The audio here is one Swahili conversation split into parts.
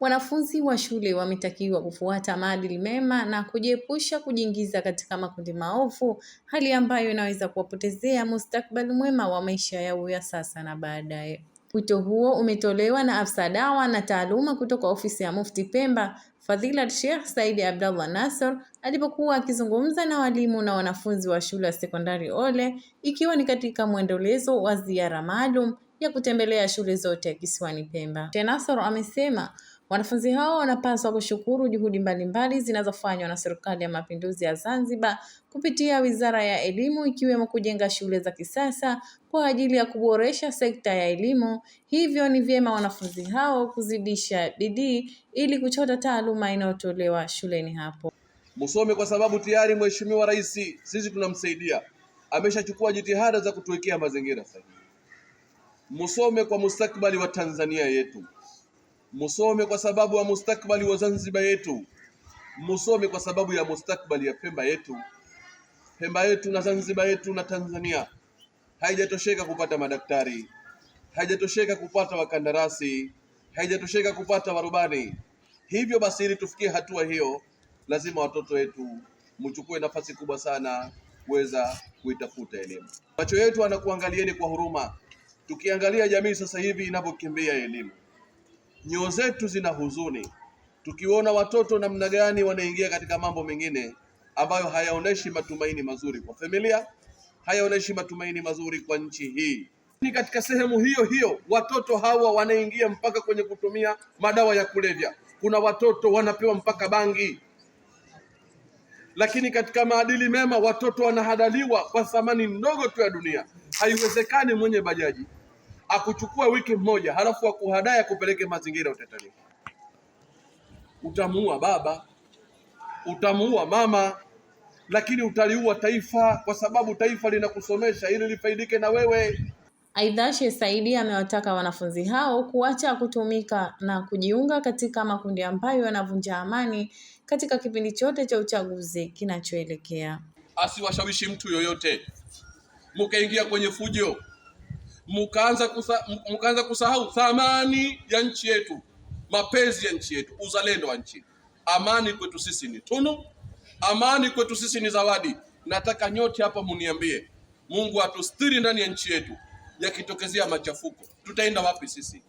wanafunzi wa shule wametakiwa kufuata maadili mema na kujiepusha kujiingiza katika makundi maovu, hali ambayo inaweza kuwapotezea mustakabali mwema wa maisha yao ya sasa na baadaye. Wito huo umetolewa na afisa dawa na taaluma kutoka ofisi ya Mufti Pemba, Fadhilat Sheikh Said Abdallah Nasor, alipokuwa akizungumza na walimu na wanafunzi wa shule ya sekondari Ole, ikiwa ni katika mwendelezo wa ziara maalum ya kutembelea shule zote kisiwani Pemba. Nasor amesema wanafunzi hao wanapaswa kushukuru juhudi mbalimbali zinazofanywa na Serikali ya Mapinduzi ya Zanzibar kupitia Wizara ya Elimu, ikiwemo kujenga shule za kisasa kwa ajili ya kuboresha sekta ya elimu. Hivyo ni vyema wanafunzi hao kuzidisha bidii ili kuchota taaluma inayotolewa shuleni hapo. Musome kwa sababu tayari Mheshimiwa Rais sisi tunamsaidia, ameshachukua jitihada za kutuwekea mazingira sahihi. Musome kwa mustakbali wa Tanzania yetu. Musome kwa sababu ya mustakbali wa Zanzibar yetu. Musome kwa sababu ya mustakbali ya Pemba yetu. Pemba yetu na Zanzibar yetu na Tanzania haijatosheka kupata madaktari, haijatosheka kupata wakandarasi, haijatosheka kupata warubani. Hivyo basi, ili tufikie hatua hiyo, lazima watoto wetu mchukue nafasi kubwa sana kuweza kuitafuta elimu. Macho yetu anakuangalieni kwa huruma. Tukiangalia jamii sasa hivi inapokimbia elimu, nyoyo zetu zina huzuni tukiona watoto namna gani wanaingia katika mambo mengine ambayo hayaoneshi matumaini mazuri kwa familia, hayaoneshi matumaini mazuri kwa nchi hii. Ni katika sehemu hiyo hiyo watoto hawa wanaingia mpaka kwenye kutumia madawa ya kulevya. Kuna watoto wanapewa mpaka bangi. Lakini katika maadili mema watoto wanahadaliwa kwa thamani ndogo tu ya dunia. Haiwezekani mwenye bajaji akuchukua wiki moja halafu akuhadaya kupeleke mazingira utatani. Utamuua baba, utamuua mama, lakini utaliua taifa, kwa sababu taifa linakusomesha ili lifaidike na wewe. Aidha, Sheikh Said amewataka wanafunzi hao kuacha kutumika na kujiunga katika makundi ambayo yanavunja amani katika kipindi chote cha uchaguzi kinachoelekea. Asiwashawishi mtu yoyote mkaingia kwenye fujo, mkaanza kusahau thamani ya nchi yetu, mapenzi ya nchi yetu, uzalendo wa nchi. Amani kwetu sisi ni tunu, amani kwetu sisi ni zawadi. Nataka nyote hapa muniambie, Mungu atustiri ndani ya nchi yetu. Yakitokezea machafuko, tutaenda wapi sisi?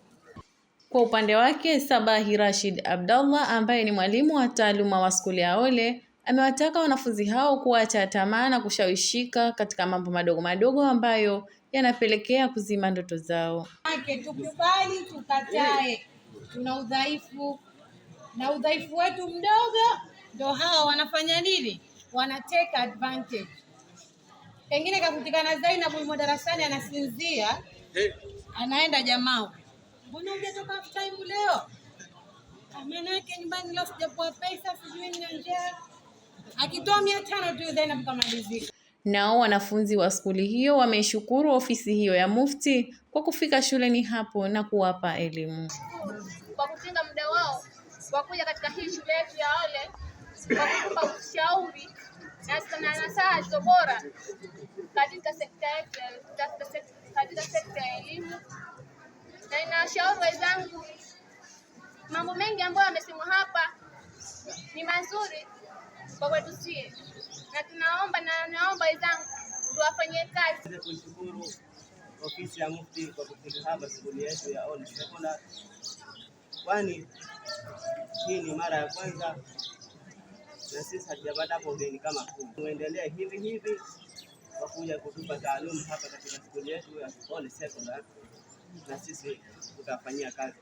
Kwa upande wake, Sabahi Rashid Abdallah ambaye ni mwalimu wa taaluma wa skuli ya Ole amewataka wanafunzi hao kuacha tamaa na kushawishika katika mambo madogo madogo ambayo yanapelekea kuzima ndoto zao. Tukubali tukatae, tuna udhaifu na udhaifu wetu mdogo ndio hawa wanafanya nini? Wana take advantage. Pengine kakutikana Zainab yumo darasani anasinzia, anaenda jamaa, mbona hujatoka half time leo? Maana yake nyumbani leo sijapoa pesa, sijui nina njaa. Akitoa 500 tu Zainab kamalizika. Nao wanafunzi wa skuli hiyo wameshukuru ofisi hiyo ya Mufti kwa kufika shuleni hapo na kuwapa elimu. Kwa kutenga muda wao kwa kuja katika hii shule yetu ya Ole, kwa kutupa ushauri na nasaha zilizo bora katika sekta yetu, katika sekta ya elimu. Na ninawashauri wenzangu, mambo mengi ambayo yamesemwa hapa ni mazuri kwa kwetu sisi, na naomba wenzangu tuwafanyie kazi. Tunashukuru ofisi ya Mufti kwa kufika hapa shule yetu ya Ole Sekondari, kwani hii ni mara ya kwanza na sisi hatujapata hapo ugeni kama huu. Muendelee hivi hivi kwa kuja kutupa taaluma hapa katika shule yetu ya Ole Sekondari, na sisi tutafanyia kazi.